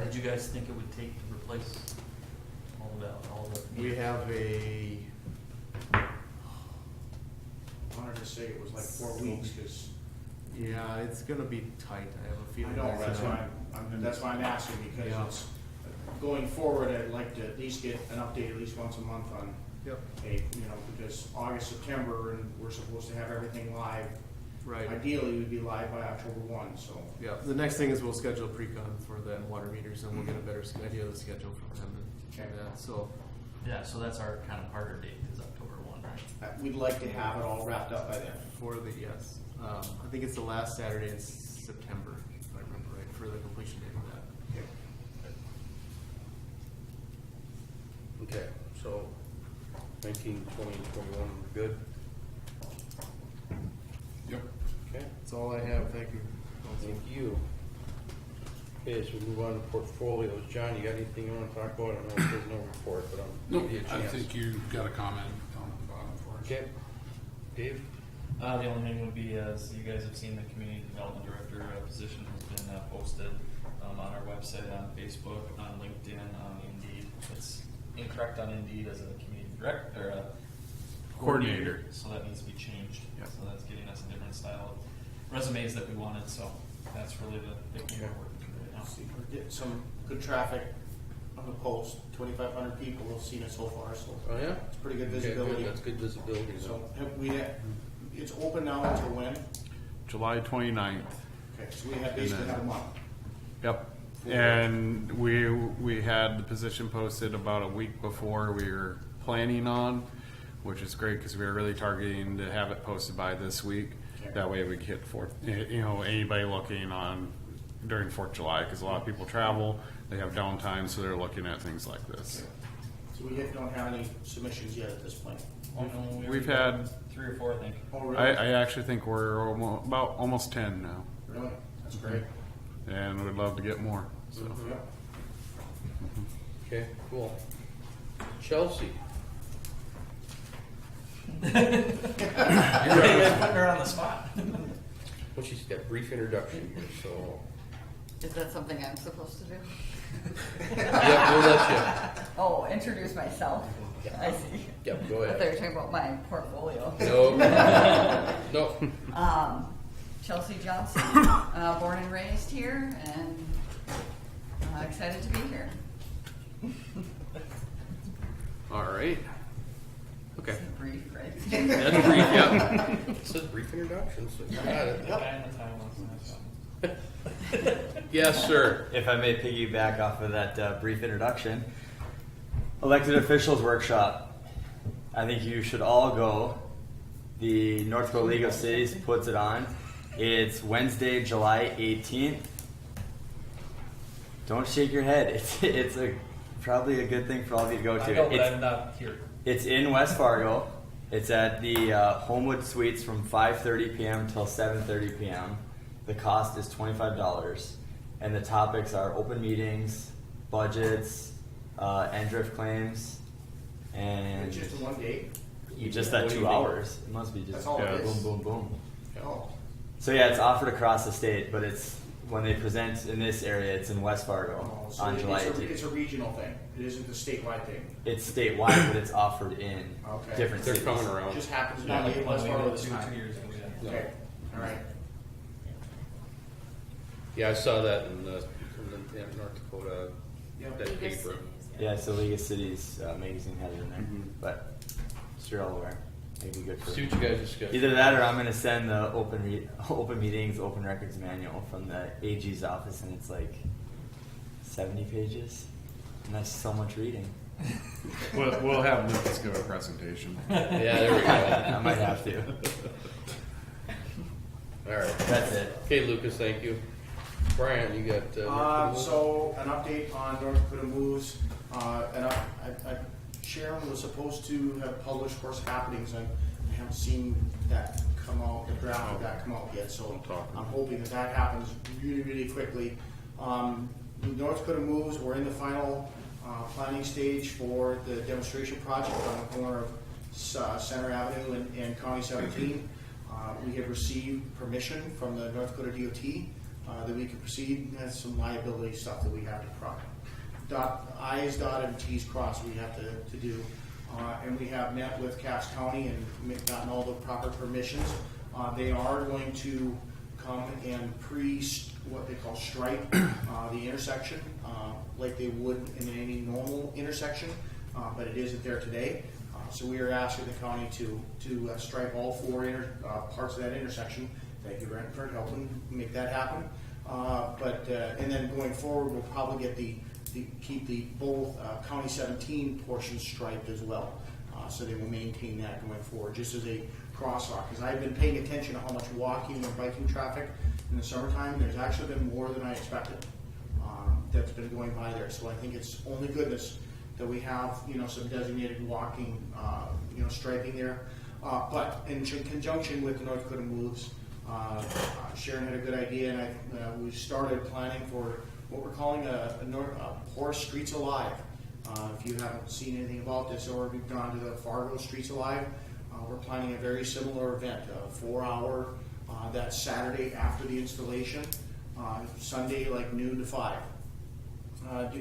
Did you guys think it would take to replace all the? We have a, I wanted to say it was like 4 weeks, because yeah, it's gonna be tight. I have a I feeling. know, that's why I'm asking, because Yeah. it's, going forward, I'd like to at least get an update at least once a month on, Yep, because August, September, and we're supposed to have everything live. right. Ideally, we'd be live by October 1, so. Yeah, the next thing is we'll schedule a pre-con for the water meters and we'll get a better idea of the schedule from them and Okay. that, so. Yeah, so that's our kind of harder date, is October 1, right? We'd like to have it all wrapped up by then. For the, yes, I think it's the last Saturday in September, if I remember right, for the completion date of that. Okay, so 19, 20, 21, good? Yep. Okay, That's all I have, thank you. thank you. Okay, so we move on to portfolios. John, you got anything you want to talk about? I know there's no report, but I'll Nope, give you a I chance. think you've got a comment down at the bottom for us. Okay, Dave? The only thing would be, as you guys have seen, the community development director position has been posted on our website, on Facebook, on LinkedIn, on Indeed. It's incorrect on Indeed as a community director, or a Coordinator. so that needs to be changed. Yep. So that's getting us a different style of resumes that we wanted, so that's really the big thing we're working through right now. See, we're getting some good traffic on the post, 2,500 people have seen it so far, so Oh, yeah? it's pretty good Okay, visibility. That's good visibility. So it's open now until when? July 29th. Okay, so we have basically have a month. Yep. And we had the position posted about a week before we were planning on, which is great because we were really targeting to have it posted by this week. Okay. That way we could hit anybody looking on during 4th of July, because a lot of people travel, they have downtime, so they're looking at things like this. So we don't have any submissions yet at this point. Oh, no, we We've already had, 3 or 4, I think. Oh, really? I actually think we're almost 10 now, Really? That's great. and we'd love to get more. So. Yeah. Okay, cool. Chelsea? You're putting her on the spot. Well, she's got a brief introduction here, so. Is that something I'm supposed to do? Yep, we'll let you. Oh, introduce myself? Yeah. I see. Yep, go I thought you ahead. were talking about my portfolio. No. No. Chelsea Johnson, born and raised here, and excited to be here. All right. Okay. It's brief, right? That's brief, yeah. It says brief introduction, so you got it. The guy in the title wants to know something. Yes, sir. If I may piggyback off of that brief introduction, elected officials workshop. I think you should all go. The North Dakota League of Cities puts it on. It's Wednesday, July 18th. Don't shake your head. It's probably a good thing for all of you to go to. I know, but I'm not here. It's in West Fargo. It's at the Homewood Suites from 5:30 p.m. till 7:30 p.m. The cost is $25, and the topics are open meetings, budgets, NDRIF claims, and It's just in one day? just that 2 hours. It must be just That's all it is? boom, boom, boom. Oh. So yeah, it's offered across the state, but it's when they present in this area, it's in West Fargo Oh, so on July it's 18th. a regional thing. It isn't the statewide thing. It's statewide, but it's offered in Okay. different They're cities. coming It around. just happens Yeah, to like be in one West we Fargo did this 2 time. years ago. Yeah. Okay, all right. Yeah, I saw that in North Dakota, Yep. that paper. Yeah, so League of Cities magazine has it in there, but just so you're all aware, maybe good for See what you guys discussed. either that or I'm going to send the open meetings, open records manual from the AG's office, and it's like 70 pages, and that's so much reading. We'll have Lucas give a presentation. Yeah, there we go. I might have to. All right. That's it. Okay, Lucas, thank you. Brian, you got. So an update on North Dakota Moves, and Sharon was supposed to have published course happenings, and I haven't seen that come out, the draft of that come out yet, so I'm hoping that happens really, really quickly. North Dakota Moves, we're in the final planning stage for the demonstration project on the corner of Center Avenue and County 17. We have received permission from the North Dakota DOT that we can proceed. And that's some liability stuff that we have to I's dotted and T's crossed we have to do. And we have met with Cass County and gotten all the proper permissions. They are going to come and what they call stripe the intersection like they would in any normal intersection, but it isn't there today. So we are asking the county to stripe all four parts of that intersection. Thank you, Brent, for helping make that happen. And then going forward, we'll probably get keep the both County 17 portions striped as well. So they will maintain that going forward, just as a crosswalk. Because I've been paying attention to how much walking and biking traffic in the summertime. There's actually been more than I expected that's been going by there. So I think it's only goodness that we have, some designated walking, striping there. But in conjunction with the North Dakota Moves, Sharon had a good idea, and we started planning for what we're calling a Horace Streets Alive. If you haven't seen anything about this, or we've gone to the Fargo Streets Alive, we're planning a very similar event, a 4-hour, that Saturday after the installation, Sunday like noon to 5.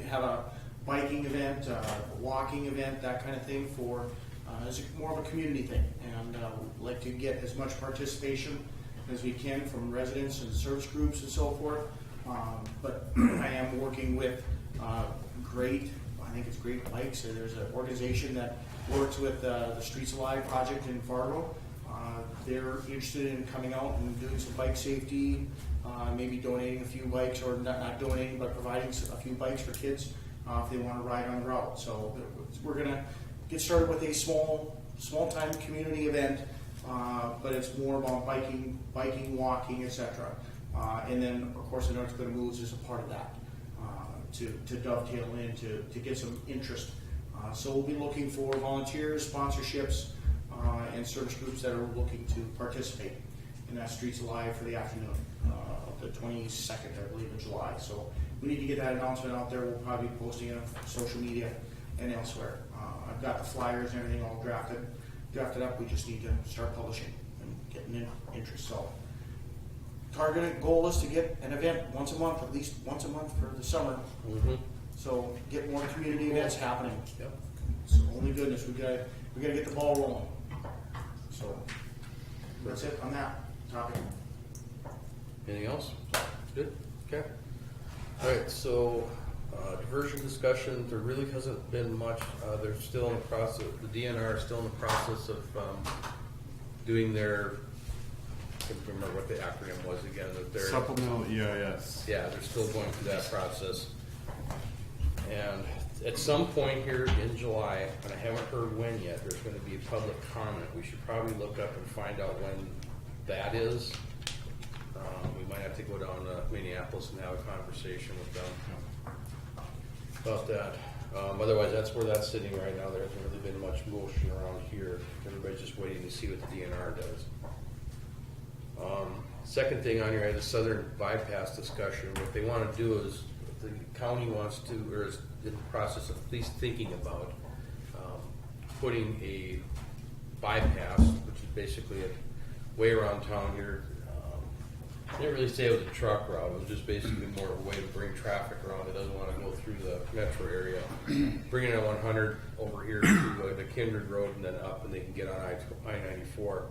Have a biking event, a walking event, that kind of thing for, it's more of a community thing, and we'd like to get as much participation as we can from residents and service groups and so forth. But I am working with I think it's Great Bikes. There's an organization that works with the Streets Alive project in Fargo. They're interested in coming out and doing some bike safety, maybe donating a few bikes, or not donating, but providing a few bikes for kids if they want to ride on the route. So we're going to get started with a small-time community event, but it's more about biking, walking, etc. And then, of course, the North Dakota Moves is a part of that to dovetail in, to get some interest. So we'll be looking for volunteers, sponsorships, and service groups that are looking to participate in that Streets Alive for the afternoon of the 22nd, I believe, of July. So we need to get that announcement out there. We'll probably be posting it on social media and elsewhere. I've got the flyers and everything all drafted up. We just need to start publishing and getting in interest. So targeted goal is to get an event once a month, at least once a month for the summer. Mm-hmm. So get more community events happening. Yep. So only goodness, we gotta get the ball rolling. So that's it on that topic. Anything else? Good? Okay. All right, so diversion discussion, there really hasn't been much. They're still in the process, the DNR is still in the process of doing their, I can't remember what the acronym was again. That they're, Supplemental EIS. yeah, they're still going through that process. And at some point here in July, and I haven't heard when yet, there's going to be a public comment. We should probably look up and find out when that is. We might have to go down to Minneapolis and have a conversation with them about that. Otherwise, that's where that's sitting right now. There hasn't really been much motion around here. Everybody's just waiting to see what the DNR does. Second thing on here, I had the southern bypass discussion. What they want to do is, the county wants to, or is in the process of at least thinking about putting a bypass, which is basically a way around town here. They didn't really say it was a truck route. It was just basically more of a way to bring traffic around that doesn't want to go through the metro area. Bringing it 100 over here to the Kindred Road and then up, and they can get on I-94.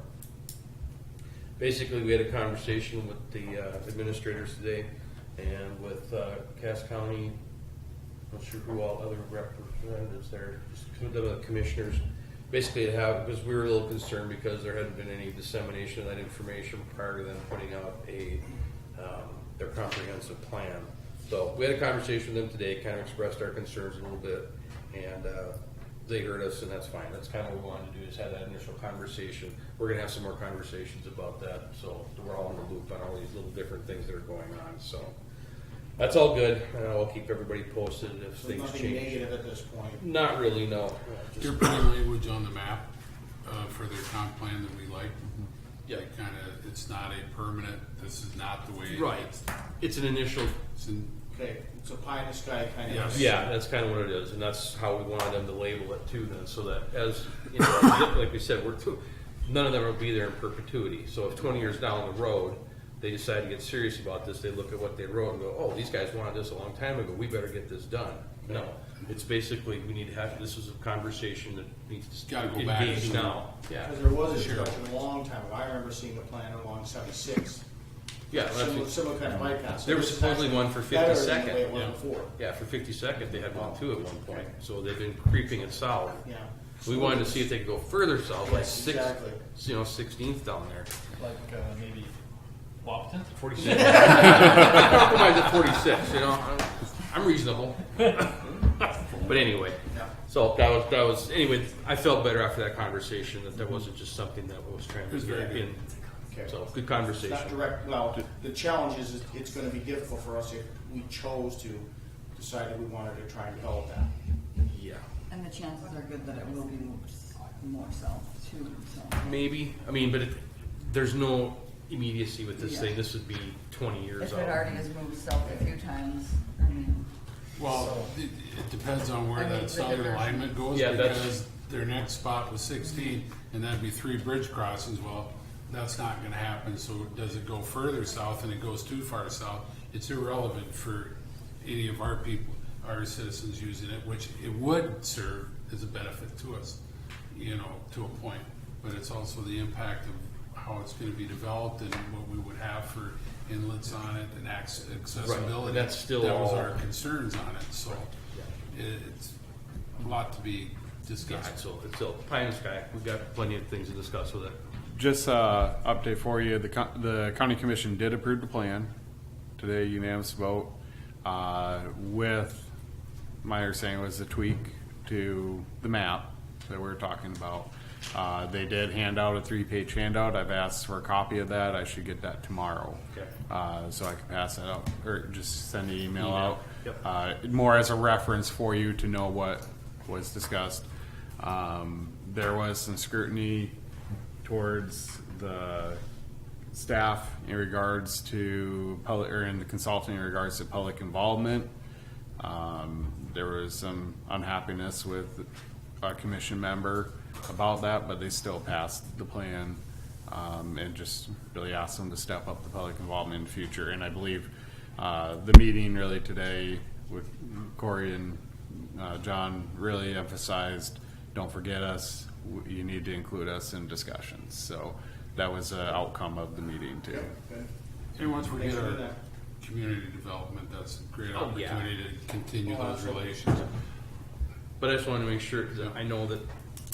Basically, we had a conversation with the administrators today and with Cass County. I'm not sure who all other representatives there, just with the commissioners. Basically, to have, because we were a little concerned because there hadn't been any dissemination of that information prior to them putting out their comprehensive plan. So we had a conversation with them today, kind of expressed our concerns a little bit, and they heard us, and that's fine. That's kind of what we wanted to do, is have that initial conversation. We're going to have some more conversations about that, so we're all in the loop on all these little different things that are going on. So that's all good. We'll keep everybody posted if So things nothing change. negative at this point. Not really, no. They're putting language on the map for their comp plan that we like. Yeah. Kind of, it's not a permanent, this is not the way. Right. It's an initial. It's in, Okay, it's a pie in the sky kind of. Yes. Yeah, that's kind of what it is, and that's how we wanted them to label it too. Then, so that as you know, like we said, none of them will be there in perpetuity. So if 20 years down the road, they decide to get serious about this, they look at what they wrote and go, oh, these guys wanted this a long time ago, we better get this done. No, it's basically, we need to have, this is a conversation that needs to Gotta go back engage to- now. Yeah, Because there was a discussion a long time ago. I remember seeing the plan along 76. yeah, that's, Similar kind of bypass. There was This is supposedly actually one for better 52nd, than the way it was yeah. before. yeah, for 52nd, they had one too at one point, so they've been creeping it south. Yeah. We wanted to see if they could go further south, like Yes, exactly. 16th down there. Like maybe Wapton? 46. Compromise at 46, you know, I'm reasonable. But anyway, Yeah. so that was, anyway, I felt better after that conversation, that there wasn't just something that was trying It was to very get good. in. Okay. So, good It's conversation. not direct, well, the challenge is it's gonna be difficult for us if we chose to decide that we wanted to try and develop that. Yeah. And the chances are good that it will be moved more south too, so. Maybe, I mean, but there's no immediacy with this Yeah. thing, this would be 20 years If out. it already has moved south a few times, I mean, Well, it depends on where I mean, that the southern diversion. alignment goes, Yeah, that's- because their next spot was 16, and that'd be 3 bridge crossings. Well, that's not gonna happen, so does it go further south and it goes too far south? It's irrelevant for any of our people, our citizens using it, which it would serve as a benefit to us, you know, to a point. But it's also the impact of how it's gonna be developed and what we would have for inlets on it and accessibility. and that's still That was all- our concerns on it, so it's a lot to be Yeah, discussed. it's still pie in the sky, we've got plenty of things to discuss with it. Just update for you, the county commission did approve the plan today, unanimous vote, with, my understanding was a tweak to the map that we were talking about. They did hand out a 3-page handout. I've asked for a copy of that. I should get that tomorrow. Okay. So I can pass that out, or just send an email Email. out. Yep. More as a reference for you to know what was discussed. There was some scrutiny towards the staff in regards to public, or in the consulting in regards to public involvement. There was some unhappiness with a commission member about that, but they still passed the plan, and just really asked them to step up the public involvement in the future. And I believe the meeting really today with Corey and John really emphasized, don't forget us, you need to include us in discussions. So that was an outcome of the meeting too. Good. And once we Thanks get for our doing that. community development, that's a great Oh, yeah. opportunity to continue Oh, those absolutely. relations. But I just wanted to make sure, because I know that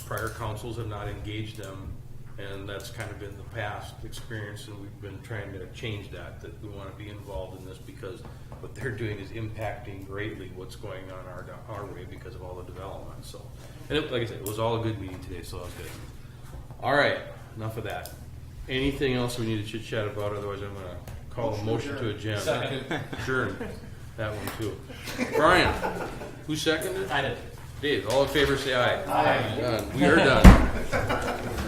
prior councils have not engaged them, and that's kind of been the past experience, and we've been trying to change that we want to be involved in this, because what they're doing is impacting greatly what's going on our way because of all the development, so. And like I said, it was all a good meeting today, so that was good. All right, enough of that. Anything else we need to chit chat about, otherwise I'm gonna call a motion to adjourn. Adjourn, that one too. Brian, who seconded? I did. Dave, all in favor say aye. Aye. Done. We are done.